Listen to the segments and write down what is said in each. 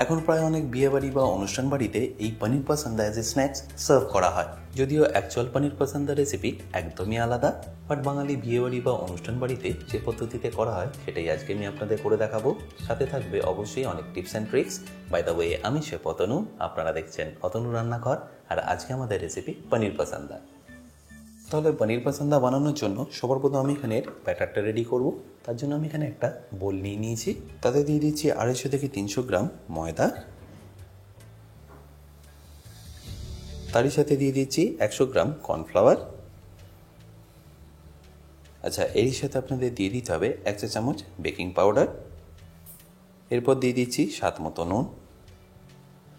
এখন প্রায় অনেক বিয়েবাড়ি বা অনুষ্ঠান বাড়িতে এই paneer pasanda as a snacks serve করা হয়। যদিও অ্যাকচুয়াল পনির পাসান্দা রেসিপি একদমই আলাদা, বাট বাঙালি বিয়েবাড়ি বা অনুষ্ঠান বাড়িতে যে পদ্ধতিতে করা হয় সেটাই আজকে আমি আপনাদের করে দেখাবো। সাথে থাকবে অবশ্যই অনেক tips and tricks. By the way, আমি শেফ অতনু, আপনারা দেখছেন অতনু রান্নাঘর, আর আজকে আমাদের রেসিপি পনির পাসান্দা। তাহলে পনির পাসান্দা বানানোর জন্য সবার প্রথম আমি এখানে ব্যাটারটা রেডি করব। তার জন্য আমি এখানে একটা বোল নিয়ে নিয়েছি, তাতে দিয়ে দিচ্ছি 250 থেকে 300 গ্রাম ময়দা। তারই সাথে দিয়ে দিচ্ছি 100 গ্রাম কর্নফ্লাওয়ার। আচ্ছা, এরই সাথে আপনাদের দিয়ে দিতে হবে 1 চা চামচ বেকিং পাউডার। এরপর দিয়ে দিচ্ছি স্বাদ মতো নুন,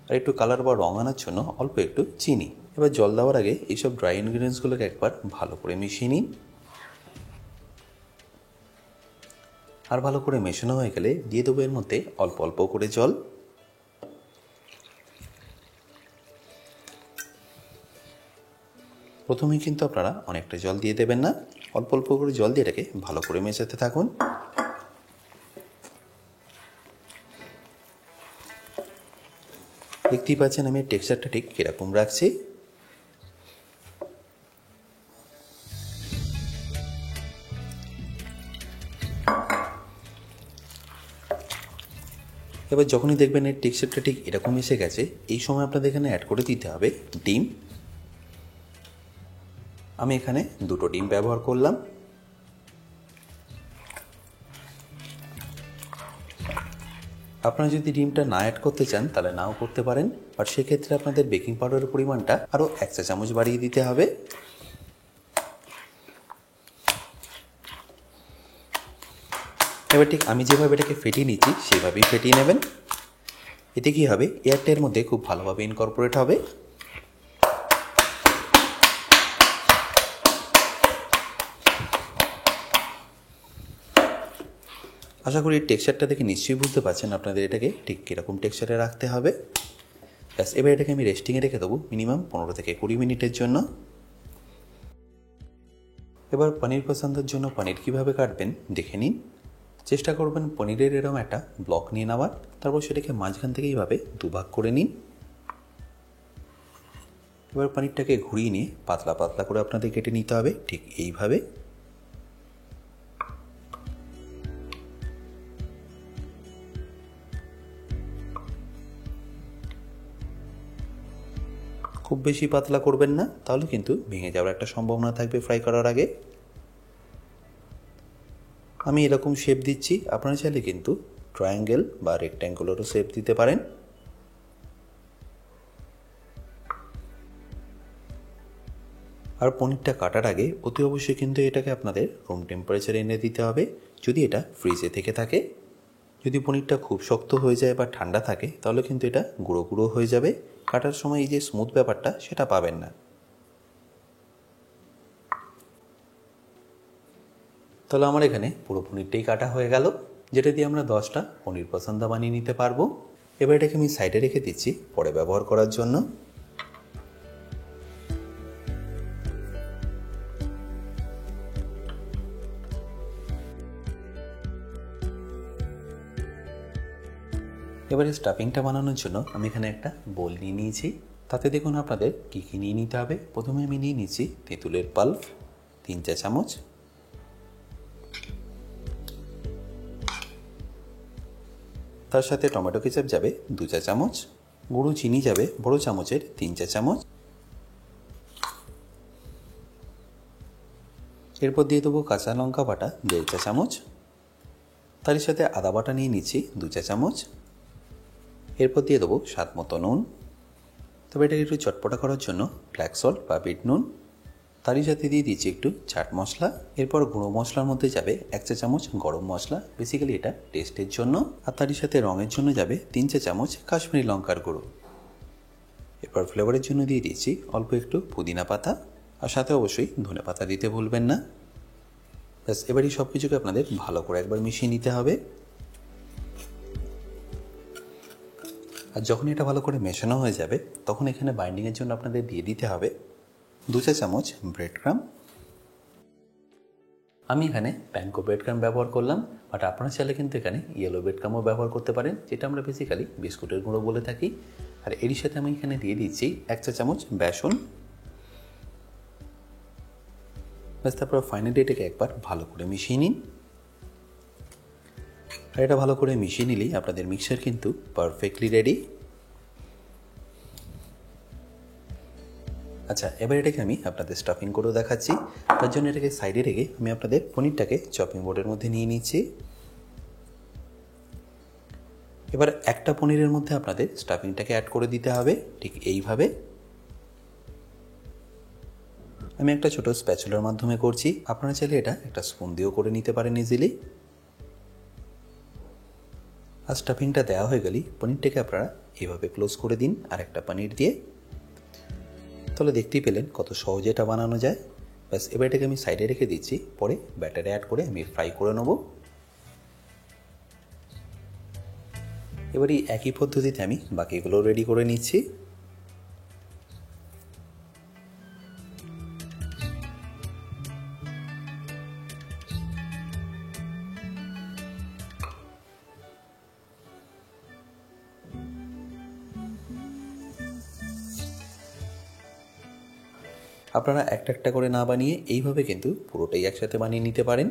আর একটু কালার বা রং আনার জন্য অল্প একটু চিনি। এবার জল দেওয়ার আগে এইসব ড্রাই ইনগ্রিডিয়েন্টসগুলোকে একবার ভালো করে মিশিয়ে নিন। আর ভালো করে মেশানো হয়ে গেলে দিয়ে দেবো এর মধ্যে অল্প অল্প করে জল। প্রথমেই কিন্তু আপনারা অনেকটা জল দিয়ে দেবেন না, অল্প অল্প করে জল দিয়ে এটাকে ভালো করে মেশাতে থাকুন। দেখতেই পাচ্ছেন আমি টেক্সচারটা ঠিক কীরকম রাখছি। এবার যখনই দেখবেন এর টেক্সচারটা ঠিক এরকম এসে গেছে, এই সময় আপনাদের এখানে অ্যাড করে দিতে হবে ডিম। আমি এখানে 2টো ডিম ব্যবহার করলাম। আপনারা যদি ডিমটা না অ্যাড করতে চান তাহলে নাও করতে পারেন, আর সেক্ষেত্রে আপনাদের বেকিং পাউডারের পরিমাণটা আরও 1 চা চামচ বাড়িয়ে দিতে হবে। এবার ঠিক আমি যেভাবে এটাকে ফেটিয়ে নিচ্ছি সেভাবেই ফেটিয়ে নেবেন। এতে কী হবে, এয়ারটার মধ্যে খুব ভালোভাবে ইনকর্পোরেট হবে। আশা করি টেক্সচারটা দেখে নিশ্চয়ই বুঝতে পারছেন আপনাদের এটাকে ঠিক কীরকম টেক্সচারে রাখতে হবে। ব্যাস, এবার এটাকে আমি রেস্টিংয়ে রেখে দেবো মিনিমাম 15 থেকে 20 মিনিটের জন্য। এবার পনির পছন্দের জন্য পনির কীভাবে কাটবেন দেখে নিন। চেষ্টা করবেন পনিরের এরকম একটা ব্লক নিয়ে নেওয়ার, তারপর সেটাকে মাঝখান থেকে এইভাবে দুভাগ করে নিন। এবার পনিরটাকে ঘুরিয়ে নিয়ে পাতলা পাতলা করে আপনাদের কেটে নিতে হবে ঠিক এইভাবে। খুব বেশি পাতলা করবেন না, তাহলে কিন্তু ভেঙে যাওয়ার একটা সম্ভাবনা থাকবে ফ্রাই করার আগে। আমি এরকম শেপ দিচ্ছি, আপনারা চাইলে কিন্তু ট্রায়াঙ্গেল বা রেক্ট্যাঙ্গুলারও শেপ দিতে পারেন। আর পনিরটা কাটার আগে অতি অবশ্যই কিন্তু এটাকে আপনাদের রুম টেম্পারেচারে এনে দিতে হবে, যদি এটা ফ্রিজে থেকে থাকে। যদি পনিরটা খুব শক্ত হয়ে যায় বা ঠান্ডা থাকে তাহলে কিন্তু এটা গুঁড়ো গুঁড়ো হয়ে যাবে, কাটার সময় এই যে স্মুথ ব্যাপারটা সেটা পাবেন না। তাহলে আমার এখানে পুরো পনিরটাই কাটা হয়ে গেল, যেটা দিয়ে আমরা 10টা পনির পছন্দা বানিয়ে নিতে পারবো। এবার এটাকে আমি সাইডে রেখে দিচ্ছি পরে ব্যবহার করার জন্য। এবারে স্টাফিংটা বানানোর জন্য আমি এখানে একটা বোল নিয়ে নিয়েছি, তাতে দেখুন আপনাদের কী কী নিয়ে নিতে হবে। প্রথমে আমি নিয়ে নিচ্ছি তেঁতুলের পাল্প 3 চা চামচ, তার সাথে টমেটো কেচাপ যাবে 2 চা চামচ, গুঁড়ো চিনি যাবে বড় চামচের 3 চা চামচ। এরপর দিয়ে দেবো কাঁচা লঙ্কা বাটা 1.5 চা চামচ, তারই সাথে আদা বাটা নিয়ে নিচ্ছি 2 চা চামচ। এরপর দিয়ে দেবো স্বাদ মতো নুন, তবে এটাকে একটু চটপটা করার জন্য ব্ল্যাক সল্ট বা বিট নুন। তারই সাথে দিয়ে দিচ্ছি একটু চাট মশলা। এরপর গুঁড়ো মশলার মধ্যে যাবে 1 চা চামচ গরম মশলা, বেসিক্যালি এটা টেস্টের জন্য। আর তারই সাথে রঙের জন্য যাবে 3 চা চামচ কাশ্মীরি লঙ্কার গুঁড়ো। এরপর ফ্লেভারের জন্য দিয়ে দিচ্ছি অল্প একটু পুদিনা পাতা, আর সাথে অবশ্যই ধনে পাতা দিতে ভুলবেন না। ব্যাস, এবারই সব কিছুকে আপনাদের ভালো করে একবার মিশিয়ে নিতে হবে। আর যখন এটা ভালো করে মেশানো হয়ে যাবে তখন এখানে বাইন্ডিংয়ের জন্য আপনাদের দিয়ে দিতে হবে 2 চা চামচ ব্রেড ক্রাম্ব। আমি এখানে প্যানকো ব্রেড ক্রাম্ব ব্যবহার করলাম, বাট আপনারা চাইলে কিন্তু এখানে ইয়েলো ব্রেড ক্রাম্বও ব্যবহার করতে পারেন, যেটা আমরা বেসিক্যালি বিস্কুটের গুঁড়ো বলে থাকি। আর এরই সাথে আমি এখানে দিয়ে দিচ্ছি 1 চা চামচ বেসন। ব্যাস, তারপর ফাইনালি এটাকে একবার ভালো করে মিশিয়ে নিন। আর এটা ভালো করে মিশিয়ে নিলেই আপনাদের মিক্সচার কিন্তু পারফেক্টলি রেডি। আচ্ছা, এবার এটাকে আমি আপনাদের স্টাফিং করেও দেখাচ্ছি। তার জন্য এটাকে সাইডে রেখে আমি আপনাদের পনিরটাকে চপিং বোর্ডের মধ্যে নিয়ে নিচ্ছি। এবার একটা পনিরের মধ্যে আপনাদের স্টাফিংটাকে অ্যাড করে দিতে হবে ঠিক এইভাবে। আমি একটা ছোট স্প্যাচুলার মাধ্যমে করছি, আপনারা চাইলে এটা একটা স্পুন দিয়েও করে নিতে পারেন ইজিলি। আর স্টাফিংটা দেওয়া হয়ে গেলেই পনিরটাকে আপনারা এইভাবে ক্লোজ করে দিন আর একটা পনির দিয়ে। তাহলে দেখতেই পেলেন কত সহজে এটা বানানো যায়। ব্যাস, এবার এটাকে আমি সাইডে রেখে দিচ্ছি, পরে ব্যাটারে অ্যাড করে আমি ফ্রাই করে নেব। এবারই একই পদ্ধতিতে আমি বাকিগুলো রেডি করে নিচ্ছি। আপনারা একটা একটা করে না বানিয়ে এইভাবে কিন্তু পুরোটাই একসাথে বানিয়ে নিতে পারেন।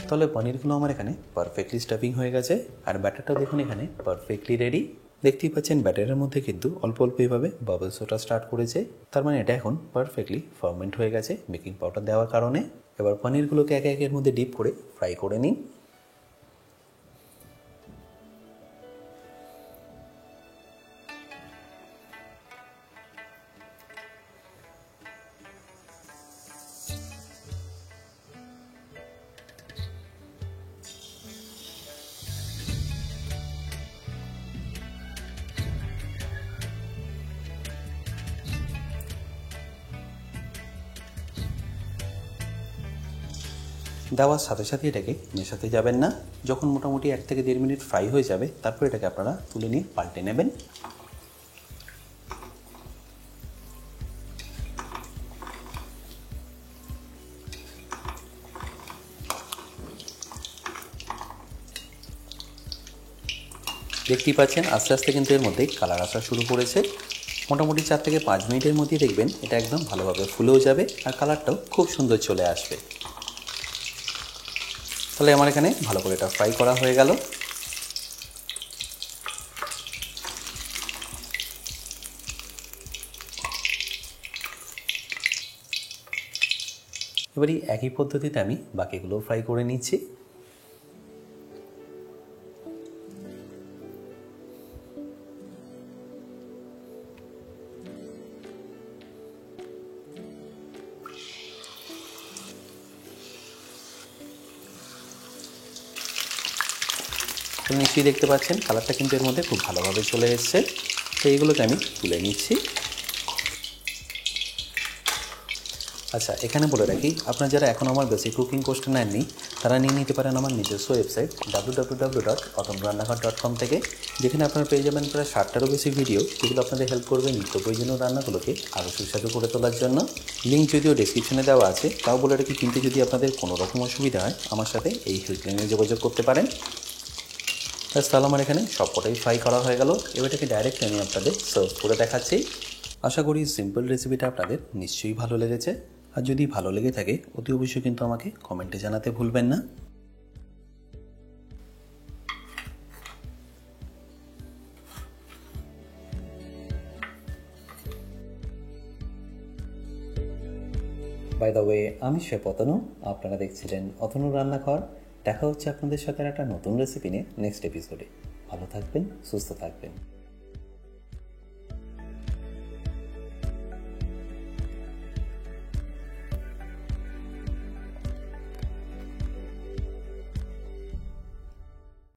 তাহলে পনিরগুলো আমার এখানে পারফেক্টলি স্টাফিং হয়ে গেছে, আর ব্যাটারটাও দেখুন এখানে পারফেক্টলি রেডি। দেখতেই পাচ্ছেন ব্যাটারের মধ্যে কিন্তু অল্প অল্প এইভাবে বাবলস ওঠা স্টার্ট করেছে, তার মানে এটা এখন পারফেক্টলি ফার্মেন্ট হয়ে গেছে বেকিং পাউডার দেওয়ার কারণে। এবার পনিরগুলোকে একে একের মধ্যে ডিপ করে ফ্রাই করে নিন। দেওয়ার সাথে সাথে এটাকে মেশাতে যাবেন না। যখন মোটামুটি 1 থেকে 1.5 মিনিট ফ্রাই হয়ে যাবে, তারপর এটাকে আপনারা তুলে নিয়ে পাল্টে নেবেন। দেখতেই পাচ্ছেন আস্তে আস্তে কিন্তু এর মধ্যে কালার আসা শুরু করেছে। মোটামুটি 4 থেকে 5 মিনিটের মধ্যেই দেখবেন এটা একদম ভালোভাবে ফুলেও যাবে আর কালারটাও খুব সুন্দর চলে আসবে। তাহলে আমার এখানে ভালো করে এটা ফ্রাই করা হয়ে গেল। এবারে একই পদ্ধতিতে আমি বাকিগুলো ফ্রাই করে নিচ্ছি। নিশ্চয়ই দেখতে পাচ্ছেন কালারটা কিন্তু এর মধ্যে খুব ভালোভাবে চলে এসেছে। তো এইগুলোকে আমি তুলে নিচ্ছি। আচ্ছা, এখানে বলে রাখি, আপনারা যারা এখন আমার বেসিক কুকিং কোর্সটা নেননি তারা নিয়ে নিতে পারেন আমার নিজস্ব ওয়েবসাইট www.otomrannaghar.com থেকে, যেখানে আপনারা পেয়ে যাবেন প্রায় 60টারও বেশি ভিডিও, যেগুলো আপনাদের হেল্প করবে নিত্য প্রয়োজনীয় রান্নাগুলোকে আরও সুস্বাদু করে তোলার জন্য। লিঙ্ক যদিও ডেসক্রিপশনে দেওয়া আছে, তাও বলে রাখি কিন্তু যদি আপনাদের কোনো রকম অসুবিধা হয় আমার সাথে এই হেল্পলাইনে যোগাযোগ করতে পারেন। তাহলে আমার এখানে সবকটাই ফ্রাই করা হয়ে গেল। এবার এটাকে ডাইরেক্ট আমি আপনাদের সার্ভ করে দেখাচ্ছি। আশা করি সিম্পল রেসিপিটা আপনাদের নিশ্চয়ই ভালো লেগেছে। আর যদি ভালো লেগে থাকে অতি অবশ্যই কিন্তু আমাকে কমেন্টে জানাতে ভুলবেন না। বাই দ্য ওয়ে, আমি শেফ অতনু, আপনারা দেখছিলেন অতনু রান্নাঘর। দেখা হচ্ছে আপনাদের সাথে একটা নতুন রেসিপি নিয়ে নেক্সট এপিসোডে। ভালো থাকবেন, সুস্থ থাকবেন।